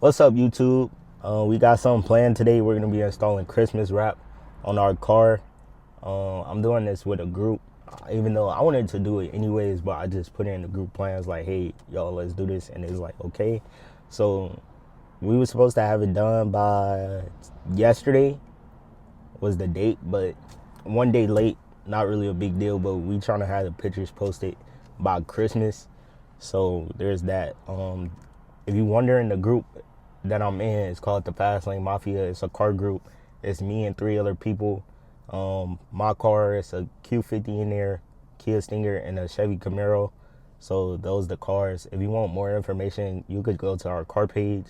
What's up, YouTube? We got something planned today. We're gonna be installing Christmas wrap on our car. I'm doing this with a group, even though I wanted to do it anyways, but I just put it in the group plans like, hey, y'all, let's do this, and it's like, okay. So we were supposed to have it done by yesterday was the date, but one day late. Not really a big deal, but we trying to have the pictures posted by Christmas. So there's that. If you wonder, in the group that I'm in, it's called the Fast Lane Mafia. It's a car group. It's me and 3 other people. My car is a Q50 in there, Kia Stinger, and a Chevy Camaro. So those are the cars. If you want more information, you could go to our car page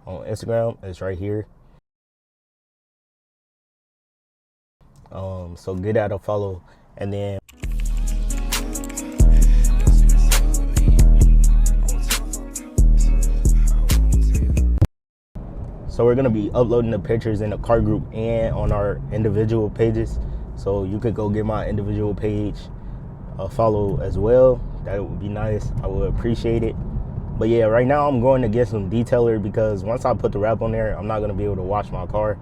on Instagram. It's right here. So give that a follow, and then so we're gonna be uploading the pictures in the car group and on our individual pages. So you could go get my individual page a follow as well. That would be nice. I would appreciate it. But yeah, right now I'm going to get some detailer because once I put the wrap on there, I'm not gonna be able to wash my car.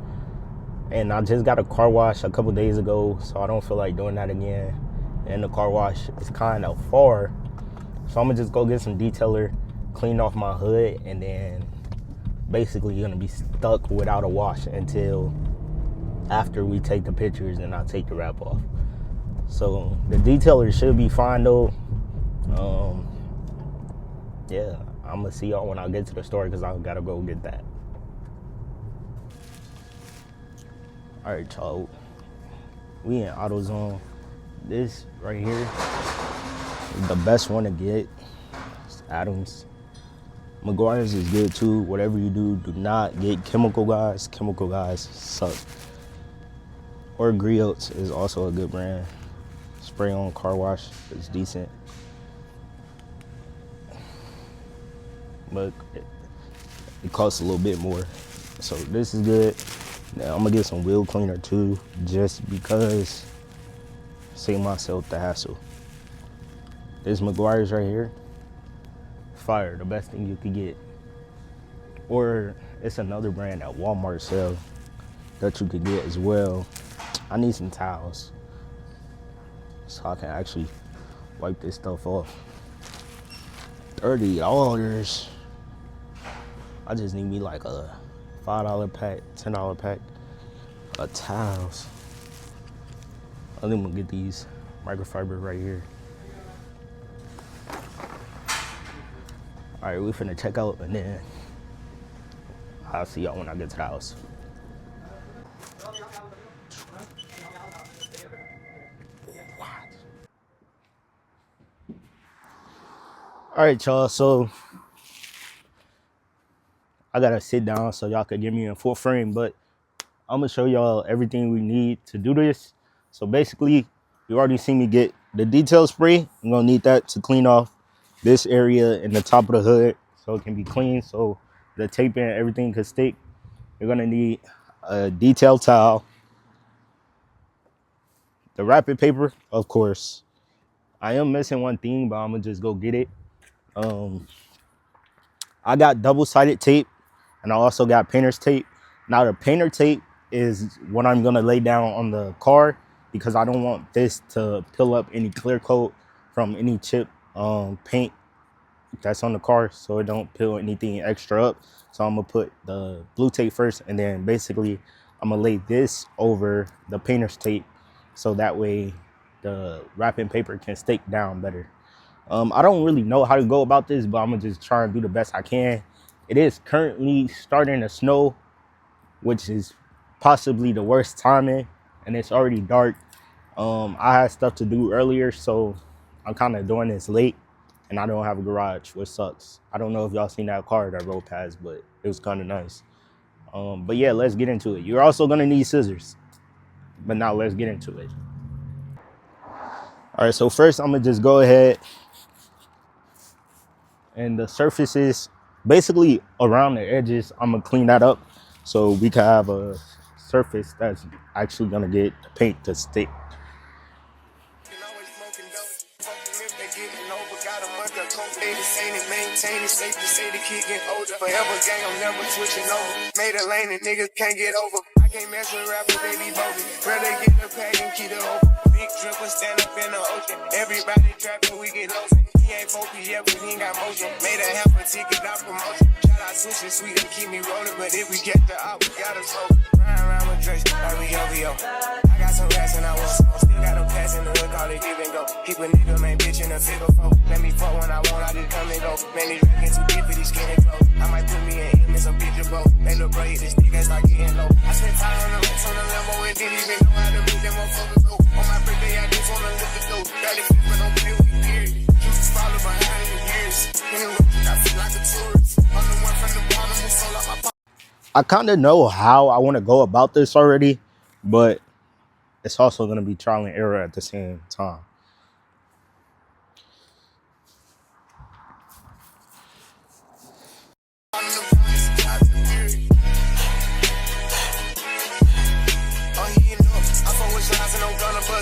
And I just got a car wash a couple days ago, so I don't feel like doing that again. And the car wash is kind of far, so I'm gonna just go get some detailer, clean off my hood, and then basically gonna be stuck without a wash until after we take the pictures and I take the wrap off. So the detailer should be fine though. Yeah, I'm gonna see y'all when I get to the store because I gotta go get that. All right, y'all. We in AutoZone. This right here is the best one to get. It's Adams. Meguiar's is good too. Whatever you do, do not get Chemical Guys. Chemical Guys suck. Or Griots is also a good brand. Spray on car wash is decent. But it costs a little bit more. So this is good. Now I'm gonna get some wheel cleaner too, just because save myself the hassle. This Meguiar's right here. Fire, the best thing you could get. Or it's another brand at Walmart sell that you could get as well. I need some towels so I can actually wipe this stuff off. $30. I just need me like a $5 pack, $10 pack of towels. I think I'm gonna get these microfiber right here. All right, we finna check out, and then I'll see y'all when I get to the house. All right, y'all, so I gotta sit down so y'all could get me in full frame, but I'm gonna show y'all everything we need to do this. So basically, you already seen me get the detail spray. I'm gonna need that to clean off this area in the top of the hood so it can be clean, so the tape and everything can stick. You're gonna need a detail towel, the wrapping paper, of course. I am missing one thing, but I'm gonna just go get it. I got double-sided tape, and I also got painter's tape. Now the painter tape is what I'm gonna lay down on the car because I don't want this to peel up any clear coat from any chip paint that's on the car, so it don't peel anything extra up. So I'm gonna put the blue tape first, and then basically I'm gonna lay this over the painter's tape so that way the wrapping paper can stick down better. I don't really know how to go about this, but I'm gonna just try and do the best I can. It is currently starting to snow, which is possibly the worst timing, and it's already dark. I had stuff to do earlier, so I'm kind of doing this late, and I don't have a garage, which sucks. I don't know if y'all seen that car that rolled past, but it was kind of nice. But yeah, let's get into it. You're also gonna need scissors, but now let's get into it. All right, so first I'm gonna just go ahead and the surfaces, basically around the edges, I'm gonna clean that up so we can have a surface that's actually gonna get the paint to stick. say it's safe to say the kid get older. Forever gang, I'm never switching over. Made a lane and niggas can't get over. I can't mess with rappers, they be bogus. Rather get the pack and keep it open. Big dripper stand up in the ocean. Everybody trapping, we get lost. He ain't focused yet, but he ain't got motion. Made a half a ticket out promotion. Shout out Switch and Sweet and keep me rolling. But if we get the out, we gotta slow. Ride around with Drake, like we OVO. I got some rats and I want some. Still got them pass in the hood, call it give and go. Keep a nigga, man, bitch in a figure four. Let me fuck when I want, I just come and go. Man, these rapping too deep for these skinny clothes. I might put me in some picture boat. They look bro, this nigga that's like getting low. I spent time on the rocks on the Lambo and didn't even know how to move them motherfuckers go. On my birthday, I just wanna lift the dough. Got it but don't play with me, period. Juice follow behind the years. In the road, I feel like a tourist. I'm the one from the bottom who sold out my pocket. I kind of know how I want to go about this already, but it's also going to be trial and error at the same time.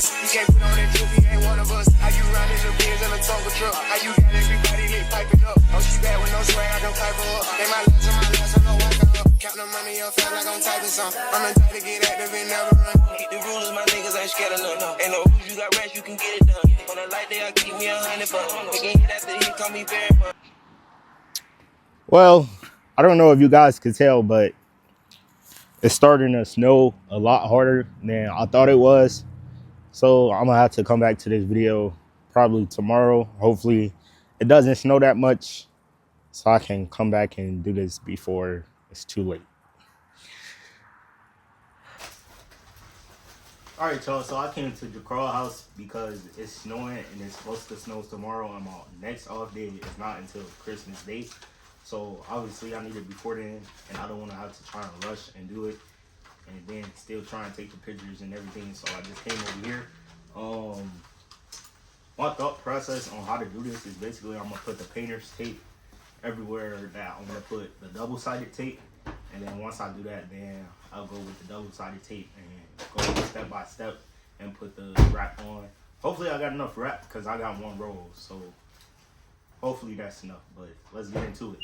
You can't put on that drip, he ain't one of us. How you riding the Benz in a Tonka truck? How you got everybody lit piping up? Oh, she bad with no swag, I can pipe her up. They my last, I know I got up. Count the money up fast like I'm typing some. I'm the type to get active and never run. Keep the rules, my niggas ain't scared of none. Ain't no rules, you got rats, you can get it done. On a light day, I keep me 100 bucks. They can hit after he call me very much. Well, I don't know if you guys could tell, but it's starting to snow a lot harder than I thought it was. So I'm gonna have to come back to this video probably tomorrow. Hopefully it doesn't snow that much so I can come back and do this before it's too late. All right, y'all, so I came to Jacarl house because it's snowing and it's supposed to snow tomorrow, and my next off day is not until Christmas Day. So obviously I need it before then, and I don't want to have to try and rush and do it and then still try and take the pictures and everything. So I just came over here. My thought process on how to do this is basically I'm gonna put the painter's tape everywhere that I'm gonna put the double-sided tape, and then once I do that, then I'll go with the double-sided tape and go step by step and put the wrap on. Hopefully I got enough wrap because I got one roll, so hopefully that's enough, but let's get into it.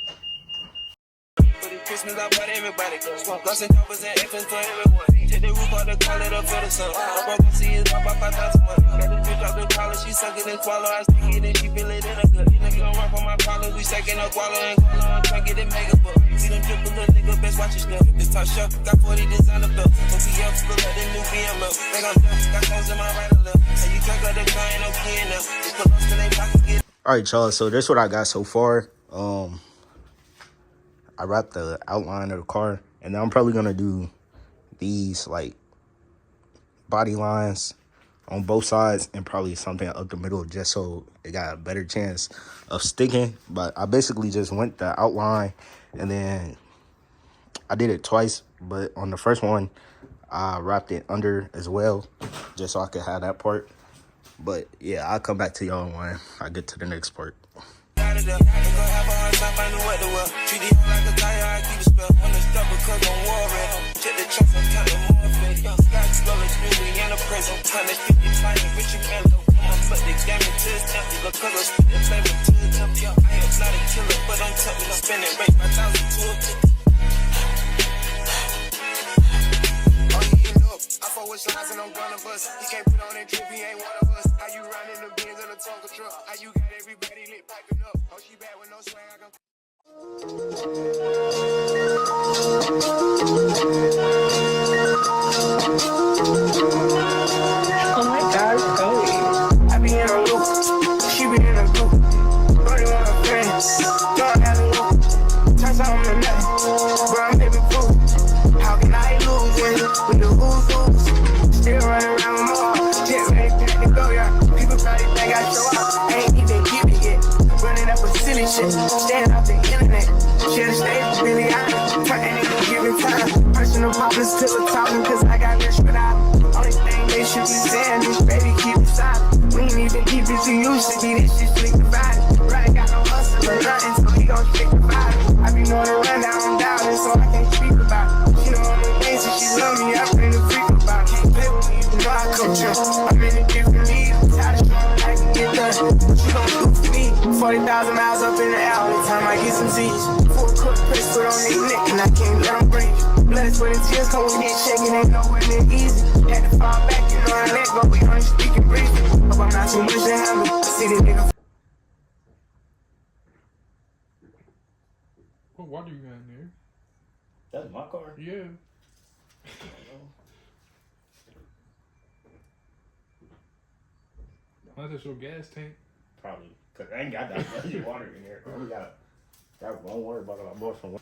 For the Christmas, I bought everybody. Lost and choppers and infants for everyone. Take the roof out the car, let her feel the sun. I broke my see is about 5,000 money. Got this bitch out the collar, she suck it and swallow. I stick it and she feel it in her gut. Nigga don't run from my problems, we second up wallow and collar. I'm trying to get it mega book. See them triple little nigga, best watch your stuff. This top shelf, got 40 designer belt. No PF, look like the new BMW. Think I'm done, got clothes in my right and left. And you drink up the car, ain't no key enough. Just put lost in they pocket, get. All right, y'all, so this is what I got so far. I wrapped the outline of the car, and then I'm probably gonna do these like body lines on both sides and probably something up the middle just so it got a better chance of sticking. But I basically just went the outline and then I did it twice, but on the first one I wrapped it under as well just so I could have that part. But yeah, I'll come back to y'all when I get to the next part. I fuck with slides and I'm gonna bust. He can't put on that drip, he ain't one of us. How you riding the Benz in a Tonka truck? How you got everybody lit piping up? Oh, she bad with no swag, I can. Oh my God, Chloe. I be in a loop, she be in a group. Brody want a friend, don't have a loop. Turns out I'm the nut, but I'm living proof. How can I lose when the who's still running around with more? Get ready, pack to go, yeah. People probably think I show up, I ain't even give it yet. Running up with silly shit, staying off the internet. Should've stayed really honest, turn any given time. Personal problems till the talking, cause I got rich without. Only thing they should be saying is, baby, keep it silent. We ain't even keep it to used to be, this shit slick about it. Right, got no hustle or nothing, so he gon' stick about it. I be knowing to run down, I'm down, and so I can't speak about it. She know I'm the things, and she love me, I bring the freak about it. Can't play with me, you know I coach you. I'm in a different league, I'm tired of showing I can get done. What you gon' do for me? 40,000 miles up in the air, every time I seats. Full court press, put on their neck, and I can't let them breathe. Blood, sweat, and tears come with this shaking, ain't nowhere near easy. Had to fall back, you know I let go, we only speaking briefly. Hope I'm not too much to handle. See this nigga. What water you got in there? That's my car. Yeah. That's your gas tank. Probably. Because I ain't got that much water in there. I only got one water bottle I bought from.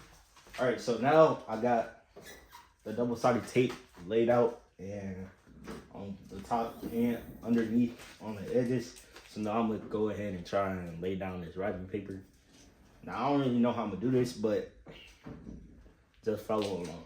Alright, so now I got the double-sided tape laid out and on the top and underneath on the edges. So now I'm going to go ahead and try and lay down this wrapping paper. Now, I don't really know how I'm going to do this, but just follow along.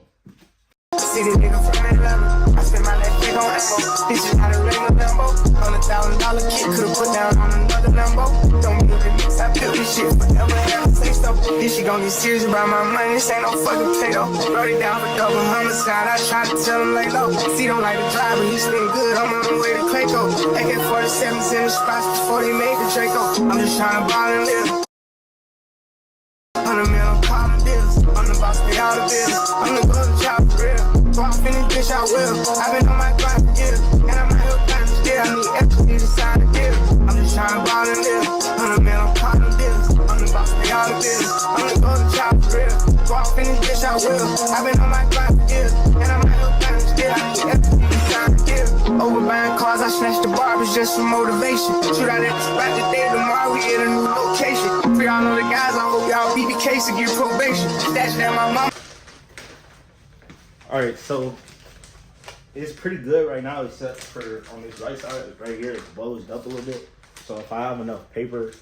See this nigga from Atlanta. I spent my last check on ammo. This is how the regular Lambo. $100,000 kit could've put down on another Lambo. Don't build the mix, I built this shit forever. Never say so. This shit gon' get serious about my money. This ain't no fucking potato. Wrote it down for double homicide. I tried to tell him lay low. See, don't like the driver. He spin good. I'm on the way to Clayco. AK-47s in the spots before they made the Draco. I'm just trying to ball and live. 100 mil, I'm calling bills. I'm the boss, pay all the bills. I'm the golden child for real. So I finish, bitch, I will. I've been on my grind for years. And I'm out here trying to steal. I need equity to sign a deal. I'm just trying to ball and live. 100 mil, I'm calling bills. I'm the boss, pay all the bills. I'm the golden child for real. So I finish, bitch, I will. I've been on my grind for years. And I'm out here trying to steal. I need equity to sign a deal. Over buying cars, I snatched the barbers just for motivation. Shoot out at the spot today, tomorrow we at a new location. For y'all know the guys, I hope y'all beat the case and get probation. That's that my mama. Alright, so it's pretty good right now, except for on this right side, right here, it's bulged up a little bit. So if I have enough paper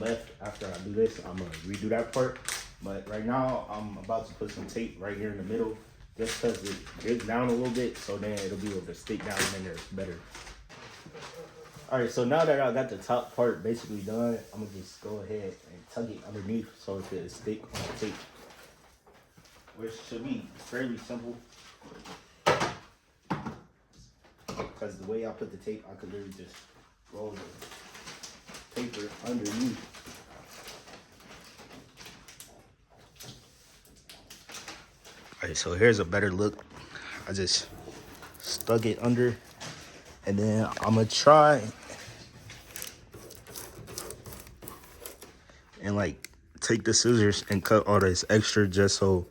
left after I do this, I'm gonna redo that part. But right now, I'm about to put some tape right here in the middle, just because it digs down a little bit, so then it'll be able to stick down in there better. Alright, so now that I got the top part basically done, I'm gonna just go ahead and tuck it underneath so it can stick on the tape, which should be fairly simple. Because the way I put the tape, I could literally just roll the paper underneath. Alright, so here's a better look. I just stuck it under, and then I'm gonna try and like take the scissors and cut all this extra, just so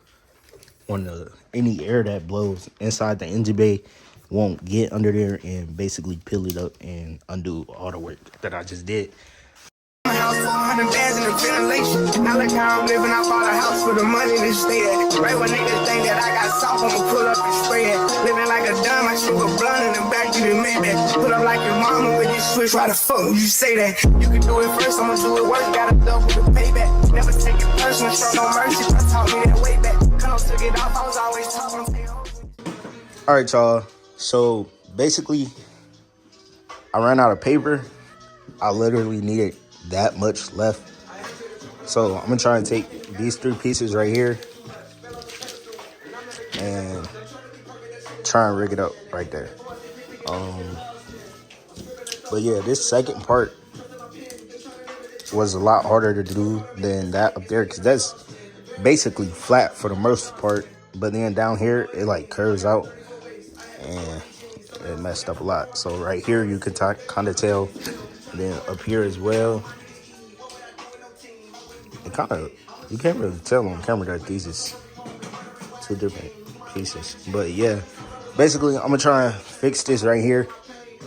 when any air that blows inside the engine bay won't get under there and basically peel it up and undo all the work that I just did. House 400 bands in the ventilation. Not like how I'm living, I bought a house for the money to stay at. Right when niggas think that I got soft, I'ma pull up and spray it. Living like a dumb, I shoot a blunt in the back, you done made that. Put up like your mama with this switch, why the fuck would you say that? You can do it first, I'ma do it worse, gotta double the payback. Never take it personal, show no mercy, I taught me that way back. Cause took it off, I was always talking. Alright, y'all. So basically, I ran out of paper. I literally needed that much left. So I'm gonna try and take these 3 pieces right here and try and rig it up right there. But yeah, this second part was a lot harder to do than that up there, because that's basically flat for the most part, but then down here it like curves out and it messed up a lot. So right here you could kind of tell, and then up here as well, it kind of, you can't really tell on camera that these is 2 different pieces. But yeah, basically I'm gonna try and fix this right here,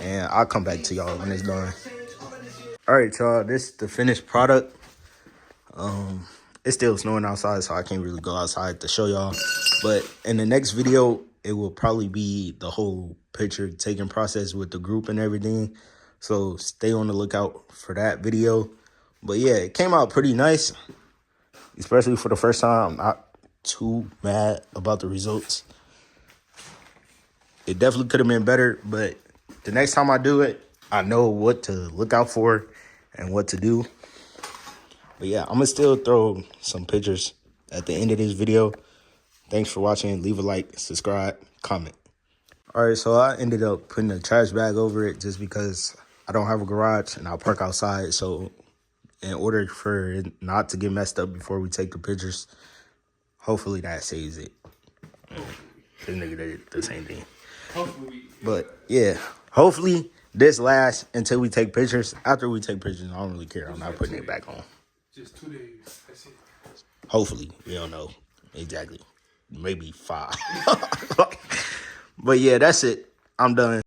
and I'll come back to y'all when it's done. All right, y'all, this is the finished product. It's still snowing outside, so I can't really go outside to show y'all. But in the next video, it will probably be the whole picture taking process with the group and everything. So stay on the lookout for that video. But yeah, it came out pretty nice, especially for the first time. I'm not too mad about the results. It definitely could have been better, but the next time I do it, I know what to look out for and what to do. But yeah, I'm gonna still throw some pictures at the end of this video. Thanks for watching. Leave a like, subscribe, comment. All right, so I ended up putting a trash bag over it just because I don't have a garage and I'll park outside, so in order for it not to get messed up before we take the pictures. Hopefully that saves it. This nigga did the same thing. Hopefully. But yeah, hopefully this lasts until we take pictures. After we take pictures, I don't really care. I'm not putting it back on. Just 2 days. That's it. Hopefully, we don't know exactly. Maybe 5. But yeah, that's it. I'm done.